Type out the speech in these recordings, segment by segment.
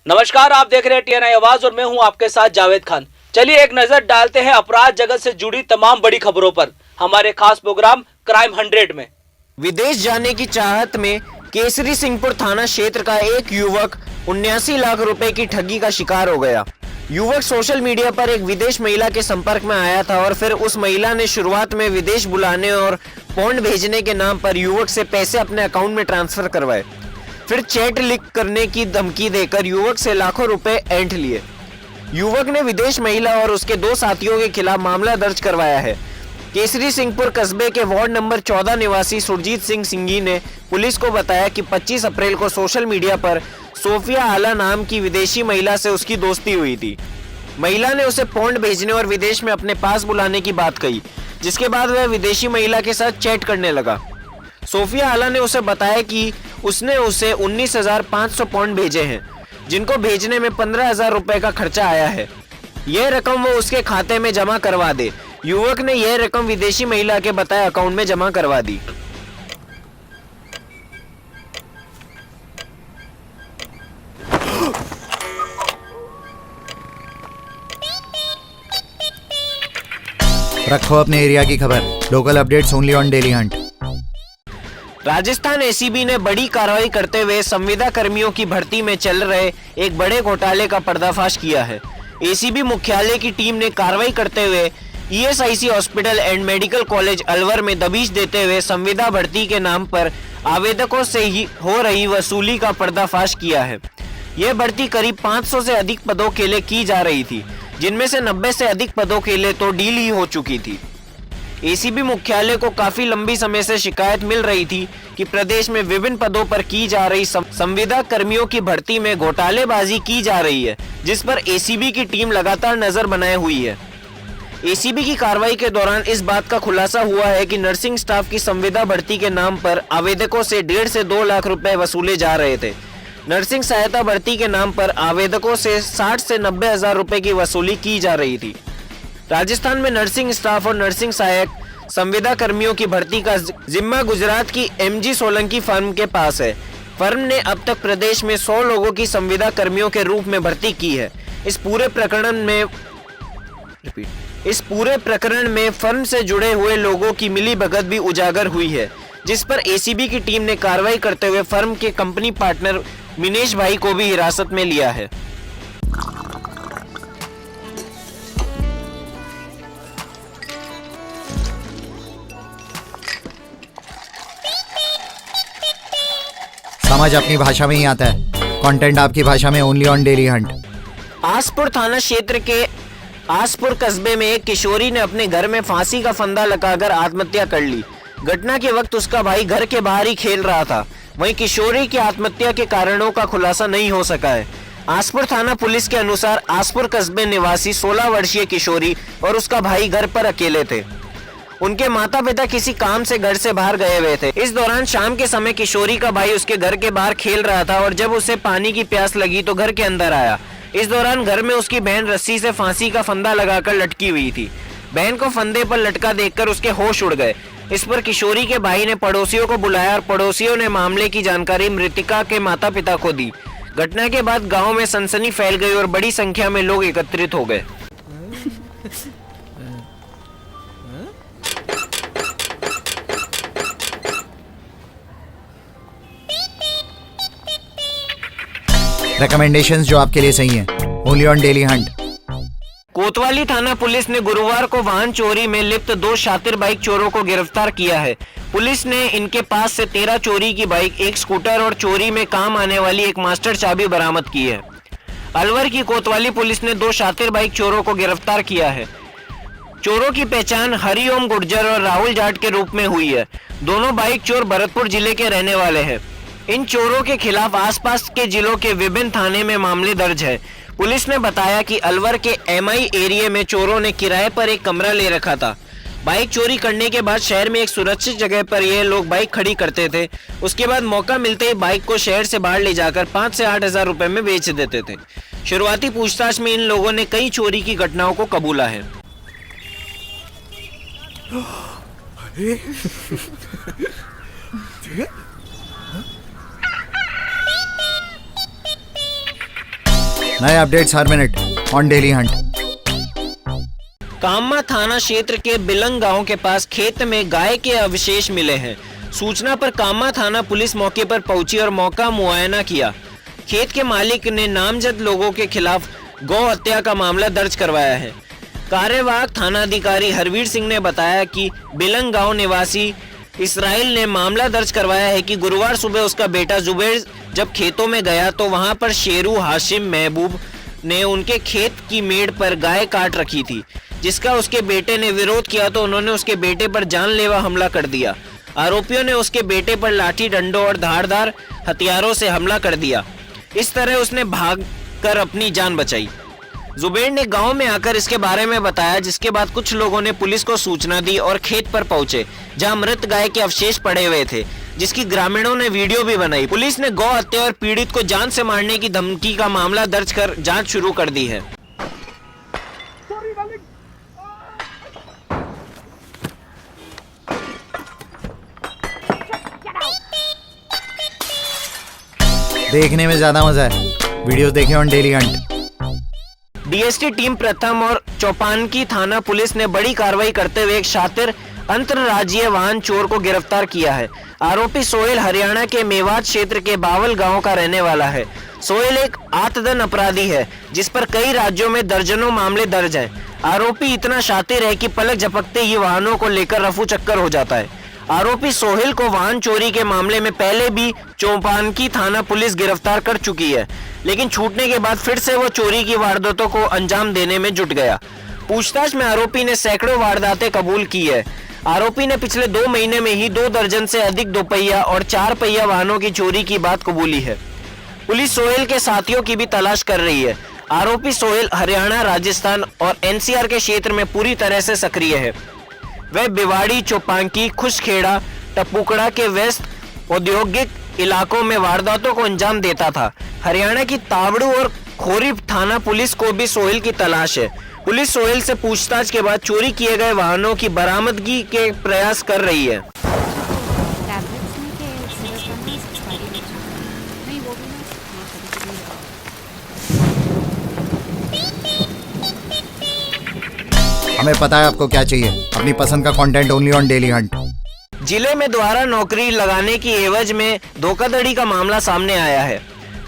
नमस्कार, आप देख रहे हैं टीएनआई आवाज और मैं हूं आपके साथ जावेद खान। चलिए एक नजर डालते हैं अपराध जगत से जुड़ी तमाम बड़ी खबरों पर हमारे खास प्रोग्राम क्राइम 100 में। विदेश जाने की चाहत में केसरी सिंहपुर थाना क्षेत्र का एक युवक 79 लाख रुपए की ठगी का शिकार हो गया। युवक सोशल मीडिया पर एक विदेश महिला के संपर्क में आया था और फिर उस महिला ने शुरुआत में विदेश बुलाने और पौंड भेजने के नाम पर युवक से पैसे अपने अकाउंट में ट्रांसफर करवाए। फिर चैट लीक करने की धमकी देकर युवक से लाखों रुपए ऐंठ लिए। युवक ने विदेश महिला और उसके 2 साथियों के खिलाफ मामला दर्ज करवाया है। केसरी सिंहपुर कस्बे के वार्ड नंबर 14 निवासी सुरजीत सिंह सिंघी ने पुलिस को बताया कि 25 अप्रैल को सोशल मीडिया पर सोफिया आला नाम की विदेशी महिला से उसकी दोस्ती हुई थी। महिला ने उसे पौंड भेजने और विदेश में अपने पास बुलाने की बात कही, जिसके बाद वह विदेशी महिला के साथ चैट करने लगा। सोफिया आला ने उसे बताया कि उसने उसे 19,500 पौंड भेजे हैं, जिनको भेजने में 15,000 रुपए का खर्चा आया है। यह रकम वो उसके खाते में जमा करवा दे। युवक ने यह रकम विदेशी महिला के बताए अकाउंट में जमा करवा दी। रखो अपने एरिया की खबर। Local updates only on Daily Hunt. Rajasthan ACB ने बड़ी कार्रवाई करते हुए संविदा कर्मियों की भर्ती में चल रहे एक बड़े घोटाले का पर्दाफाश किया है। एसीबी मुख्यालय की टीम ने कार्रवाई करते हुए ESIC hospital and medical college Alwar में दबिश देते हुए संविदा भर्ती के नाम पर आवेदकों से ही हो रही वसूली का पर्दाफाश किया है। यह भर्ती करीब 500 से अधिक पदों के लिए की जा रही थी, जिनमें से 90 से अधिक पदों के लिए तो डील ही हो चुकी थी। एसीबी मुख्यालय को काफी लंबी समय से शिकायत मिल रही थी कि प्रदेश में विभिन्न पदों पर की जा रही संविदा कर्मियों की भर्ती में घोटालेबाजी की जा रही है, जिस पर एसीबी की टीम लगातार नजर बनाए हुई है। एसीबी की कार्रवाई के दौरान इस बात का खुलासा हुआ है कि नर्सिंग स्टाफ की संविदा भर्ती के नाम पर आवेदकों से 1.5 से 2 लाख रुपए वसूले जा रहे थे। नर्सिंग सहायता भर्ती के नाम पर आवेदकों से 60 से 90 हजार रुपए की वसूली की जा रही थी। राजस्थान में नर्सिंग स्टाफ और नर्सिंग सहायक संविदा कर्मियों की भर्ती का जिम्मा गुजरात की एमजी सोलंकी फर्म के पास है। फर्म ने अब तक प्रदेश में 100 लोगों की संविदा कर्मियों के रूप में भर्ती की है। इस पूरे प्रकरण में फर्म से जुड़े हुए लोगों की मिलीभगत भी उजागर हुई है, जिस पर एसीबी की टीम ने कार्रवाई करते हुए फर्म के कंपनी पार्टनर मिनेश भाई को भी हिरासत में लिया है। समझ अपनी भाषा में ही आता है। कंटेंट आपकी भाषा में only on Daily Hunt. Aspur थाना क्षेत्र के आसपुर कस्बे में एक किशोरी ने अपने घर में फांसी का फंदा लगाकर आत्महत्या कर ली। घटना के वक्त उसका भाई घर के बाहर ही खेल रहा था। वहीं किशोरी की आत्महत्या के कारणों का खुलासा नहीं हो सका है। आसपुर थाना पुलिस के अनुसार आसपुर कस्बे निवासी 16 वर्षीय किशोरी और उसका भाई घर पर अकेले थे। उनके माता पिता किसी काम से घर से बाहर गए हुए थे। इस दौरान शाम के समय किशोरी का भाई उसके घर के बाहर खेल रहा था और जब उसे पानी की प्यास लगी तो घर के अंदर आया। इस दौरान घर में उसकी बहन रस्सी से फांसी का फंदा लगाकर लटकी हुई थी। बहन को फंदे पर लटका देखकर उसके होश उड़ गए। इस पर किशोरी के भाई ने पड़ोसियों को बुलाया और पड़ोसियों ने मामले की जानकारी मृतका के माता पिता को दी। घटना के बाद गांव में सनसनी फैल गई और बड़ी संख्या में लोग एकत्रित हो गए। रिकमेंडेशंस जो आपके लिए सही हैं, ओनली ऑन डेली हंट। कोतवाली थाना पुलिस ने गुरुवार को वाहन चोरी में लिप्त 2 शातिर बाइक चोरों को गिरफ्तार किया है। पुलिस ने इनके पास से 13 चोरी की बाइक, 1 स्कूटर और चोरी में काम आने वाली एक मास्टर चाबी बरामद की है। अलवर की कोतवाली पुलिस ने 2 शातिर बाइक चोरों को गिरफ्तार किया है। चोरों की पहचान हरिओम गुर्जर और राहुल जाट के रूप में हुई है। दोनों बाइक चोर भरतपुर जिले के रहने वाले हैं। इन चोरों के खिलाफ आसपास के जिलों के विभिन्न थाने में मामले दर्ज है। पुलिस ने बताया कि अलवर के एमआई एरिया में चोरों ने किराए पर एक कमरा ले रखा था। बाइक चोरी करने के बाद शहर में एक सुरक्षित जगह पर ये लोग बाइक खड़ी करते थे। उसके बाद मौका मिलते ही बाइक को शहर से बाहर ले जाकर 5 से 8 हजार रुपए में बेच देते थे। शुरुआती पूछताछ में इन लोगों ने कई चोरी की घटनाओं को कबूला है। नए अपडेट्स हर minute on Daily Hunt. Kama थाना क्षेत्र के बिलंग गांव के पास खेत में गाय के अवशेष मिले हैं। सूचना पर कामा थाना पुलिस मौके पर पहुंची और मौका मुआयना किया। खेत के मालिक ने नामजद लोगों के खिलाफ गौ हत्या का मामला दर्ज करवाया है। कार्यवाहक थानाधिकारी हरवीर सिंह ने बताया कि बिलंग गांव निवासी इसराइल ने मामला दर्ज करवाया है कि गुरुवार सुबह उसका बेटा जुबैर जब खेतों में गया तो वहां पर शेरू हाशिम महबूब ने उनके खेत की मेड़ पर गाय काट रखी थी, जिसका उसके बेटे ने विरोध किया तो उन्होंने उसके बेटे पर जानलेवा हमला कर दिया। आरोपियों ने उसके बेटे पर लाठी डंडों और धारदार हथियारों से हमला कर दिया। इस तरह उसने भागकर अपनी जान बचाई। जुबैर ने गांव में आकर इसके बारे में बताया, जिसके बाद कुछ लोगों ने पुलिस को सूचना दी और खेत पर पहुंचे, जहां मृत गाय के अवशेष पड़े हुए थे, जिसकी ग्रामीणों ने वीडियो भी बनाई। पुलिस ने गौ हत्या और पीड़ित को जान से मारने की धमकी का मामला दर्ज कर जांच शुरू कर दी है। देखने में ज्यादा मजा है, वीडियोस देखें on Daily Hunt. DST team प्रथम और चौपानकी थाना पुलिस ने बड़ी कार्रवाई करते हुए एक शातिर अंतरराज्यीय वाहन चोर को गिरफ्तार किया है। आरोपी सोहेल हरियाणा के मेवात क्षेत्र के बावल गांव का रहने वाला है। सोहेल एक आतदन अपराधी है, जिस पर कई राज्यों में दर्जनों मामले दर्ज हैं। आरोपी इतना शातिर है कि पलक झपकते ही वाहनों को लेकर रफू चक्कर हो जाता है। आरोपी सोहेल को वाहन चोरी के मामले में पहले भी चौपानकी थाना पुलिस गिरफ्तार कर चुकी है, लेकिन छूटने के बाद फिर से वो चोरी की वारदातों को अंजाम देने में जुट गया। पूछताछ में आरोपी ने सैकड़ों वारदातें कबूल की है। आरोपी ने पिछले 2 महीने में ही 2 दर्जन से अधिक 2 पहिया और 4 पहिया वाहनों की चोरी की बात कबूली है। पुलिस सोहेल के साथियों की भी तलाश कर रही है। आरोपी सोहेल हरियाणा, राजस्थान और एनसीआर के क्षेत्र में पूरी तरह से सक्रिय है। वह भिवाड़ी, चौपांकी, खुशखेड़ा, टपुकड़ा के वेस्ट औद्योगिक इलाकों में वारदातों को अंजाम देता था। हरियाणा की तावड़ू और खोरी थाना पुलिस को भी सोहेल की तलाश है। पुलिस सोहेल से पूछताछ के बाद चोरी किए गए वाहनों की बरामदगी के प्रयास कर रही है। हमें पता है आपको क्या चाहिए, अपनी पसंद का content only on Daily Hunt. जिले में दोबारा नौकरी लगाने की एवज में धोखाधड़ी का मामला सामने आया है।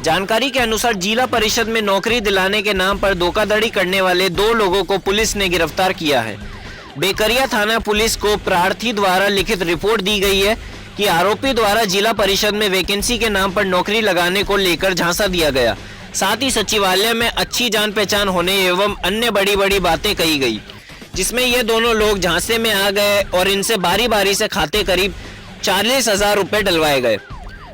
जानकारी के अनुसार जिला परिषद में नौकरी दिलाने के नाम पर धोखाधड़ी करने वाले 2 लोगों को पुलिस ने गिरफ्तार किया है। बेकरिया थाना पुलिस को प्रार्थी द्वारा लिखित रिपोर्ट दी गई है कि आरोपी द्वारा जिला परिषद में वैकेंसी के नाम पर नौकरी लगाने को लेकर झांसा दिया गया। साथ ही सचिवालय में अच्छी जान पहचान होने एवं अन्य बड़ी बड़ी बातें कही गई, जिसमें ये दोनों लोग झांसे में आ गए और इनसे बारी बारी से खाते करीब 40,000 रुपए डलवाए गए।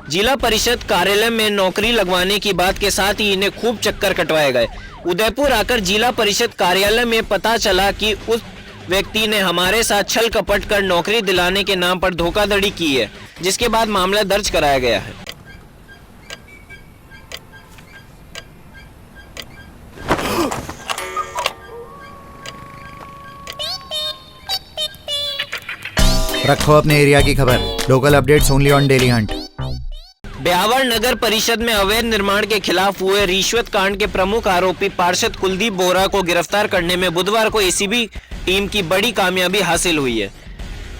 जिला परिषद कार्यालय में नौकरी लगवाने की बात के साथ ही इन्हें खूब चक्कर कटवाए गए। उदयपुर आकर जिला परिषद कार्यालय में पता चला कि उस व्यक्ति ने हमारे साथ छल कपट कर नौकरी दिलाने के नाम पर धोखाधड़ी की है, जिसके बाद मामला दर्ज कराया गया है। रखो अपने एरिया की खबर, local updates only on Daily Hunt. Beawar नगर परिषद में अवैध निर्माण के खिलाफ हुए रिश्वत कांड के प्रमुख आरोपी पार्षद कुलदीप बोरा को गिरफ्तार करने में बुधवार को एसीबी टीम की बड़ी कामयाबी हासिल हुई है।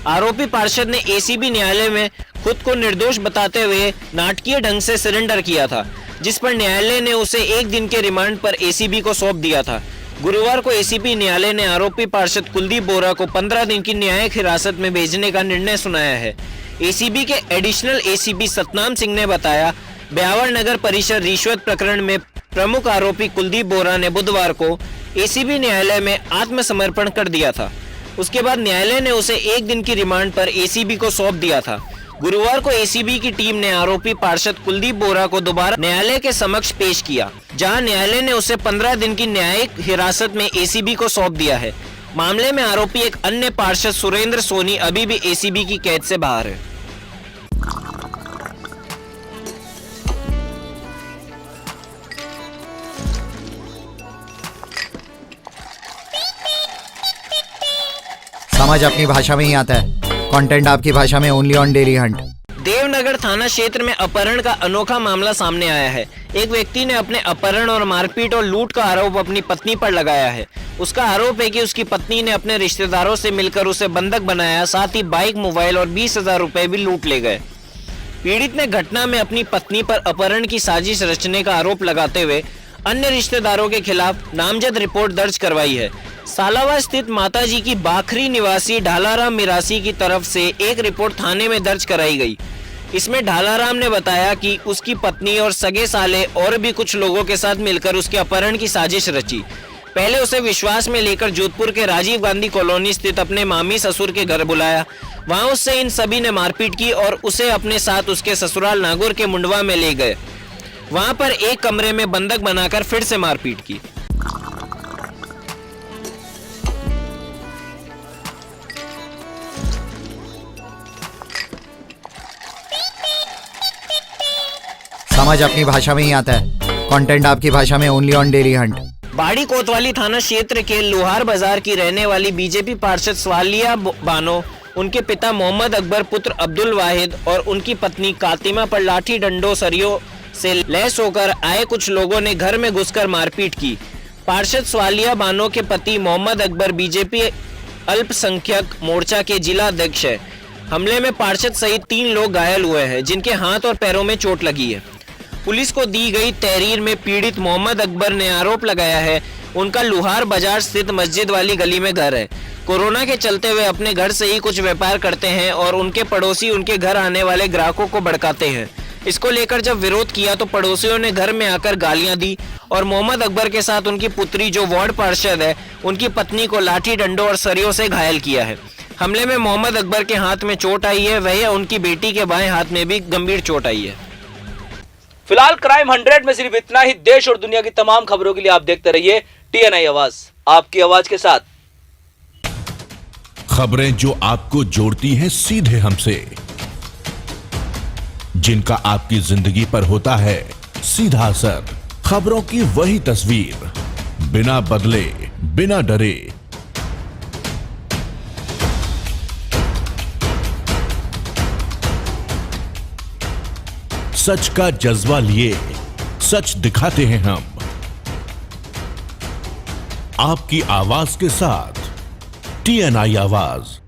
आरोपी पार्षद ने एसीबी न्यायालय में खुद को निर्दोष बताते हुए नाटकीय ढंग से सरेंडर किया था, जिस पर न्यायालय ने उसे 1 दिन के रिमांड पर एसीबी को सौंप दिया था। गुरुवार को एसीबी न्यायालय ने आरोपी पार्षद कुलदीप बोरा को 15 दिन की न्यायिक हिरासत में भेजने का निर्णय सुनाया है। एसीबी के एडिशनल एसीपी सतनाम सिंह ने बताया, ब्यावर नगर परिषद रिश्वत प्रकरण में प्रमुख आरोपी कुलदीप बोरा ने बुधवार को एसीबी न्यायालय में आत्मसमर्पण कर दिया था। उसके बाद न्यायालय ने उसे 1 दिन की रिमांड पर एसीबी को सौंप दिया था। गुरुवार को एसीबी की टीम ने आरोपी पार्षद कुलदीप बोरा को दोबारा न्यायालय के समक्ष पेश किया, जहां न्यायालय ने उसे 15 दिन की न्यायिक हिरासत में एसीबी को सौंप दिया है। मामले में आरोपी एक अन्य पार्षद सुरेंद्र सोनी अभी भी एसीबी की कैद से बाहर है। समझ अपनी भाषा में ही आता है, कंटेंट आपकी भाषा में only on Daily Hunt. Devnagar थाना क्षेत्र में अपहरण का अनोखा मामला सामने आया है। एक व्यक्ति ने अपने अपहरण और मारपीट और लूट का आरोप अपनी पत्नी पर लगाया है। उसका आरोप है कि उसकी पत्नी ने अपने रिश्तेदारों से मिलकर उसे बंधक बनाया, साथ ही बाइक, मोबाइल और 20,000 रुपए भी लूट ले गए। पीड़ित ने घटना में अपनी पत्नी पर अपहरण की साजिश रचने का आरोप लगाते हुए अन्य रिश्तेदारों के खिलाफ नामजद रिपोर्ट दर्ज करवाई है। सालावा स्थित माताजी की बाखरी निवासी ढालाराम मिरासी की तरफ से एक रिपोर्ट थाने में दर्ज कराई गई। इसमें ढालाराम ने बताया कि उसकी पत्नी और सगे साले और भी कुछ लोगों के साथ मिलकर उसके अपहरण की साजिश रची। पहले उसे विश्वास में लेकर जोधपुर के राजीव गांधी कॉलोनी स्थित अपने मामी ससुर के घर बुलाया। वहां उससे इन सभी ने मारपीट की और उसे अपने साथ उसके ससुराल नागौर के मुंडवा में ले गए। वहां पर एक कमरे में बंधक बनाकर फिर से मारपीट की। समझ अपनी भाषा में ही आता है, कंटेंट आपकी भाषा में ओनली ऑन डेली हंट। बाड़ी कोतवाली थाना क्षेत्र के लोहार बाजार की रहने वाली बीजेपी पार्षद स्वालिया बानो, उनके पिता मोहम्मद अकबर, पुत्र अब्दुल वाहिद और उनकी पत्नी कातिमा पर लाठी डंडों सरियों से लैस होकर आए कुछ लोगों ने घर में घुसकर मारपीट की। पार्षद स्वालिया बानो के पति मोहम्मद अकबर बीजेपी अल्पसंख्यक मोर्चा के जिला अध्यक्ष है। हमले में पार्षद सहित 3 लोग घायल हुए हैं, जिनके हाथ और पैरों में चोट लगी है। पुलिस को दी गई तहरीर में पीड़ित मोहम्मद अकबर ने आरोप लगाया है उनका लोहार बाजार स्थित मस्जिद वाली गली में घर है। कोरोना के चलते वे अपने घर से ही कुछ व्यापार करते हैं और उनके पड़ोसी उनके घर आने वाले ग्राहकों को भड़काते हैं। इसको लेकर जब विरोध किया तो पड़ोसियों ने घर में आकर गालियां दी और मोहम्मद अकबर के साथ उनकी पुत्री, जो वार्ड पार्षद है, उनकी पत्नी को लाठी डंडों और सरियों से घायल किया है। हमले में मोहम्मद अकबर के हाथ में चोट आई है, वहीं उनकी बेटी के बाएं हाथ में भी गंभीर चोट आई है। फिलहाल क्राइम 100 में सिर्फ इतना ही। देश और दुनिया की तमाम खबरों के लिए आप देखते रहिए TNI आवाज, आपकी आवाज के साथ। खबरें जो आपको जोड़ती हैं सीधे हमसे, जिनका आपकी जिंदगी पर होता है सीधा असर। खबरों की वही तस्वीर, बिना बदले, बिना डरे। सच का जज्बा लिए सच दिखाते हैं हम, आपकी आवाज के साथ। TNI आवाज।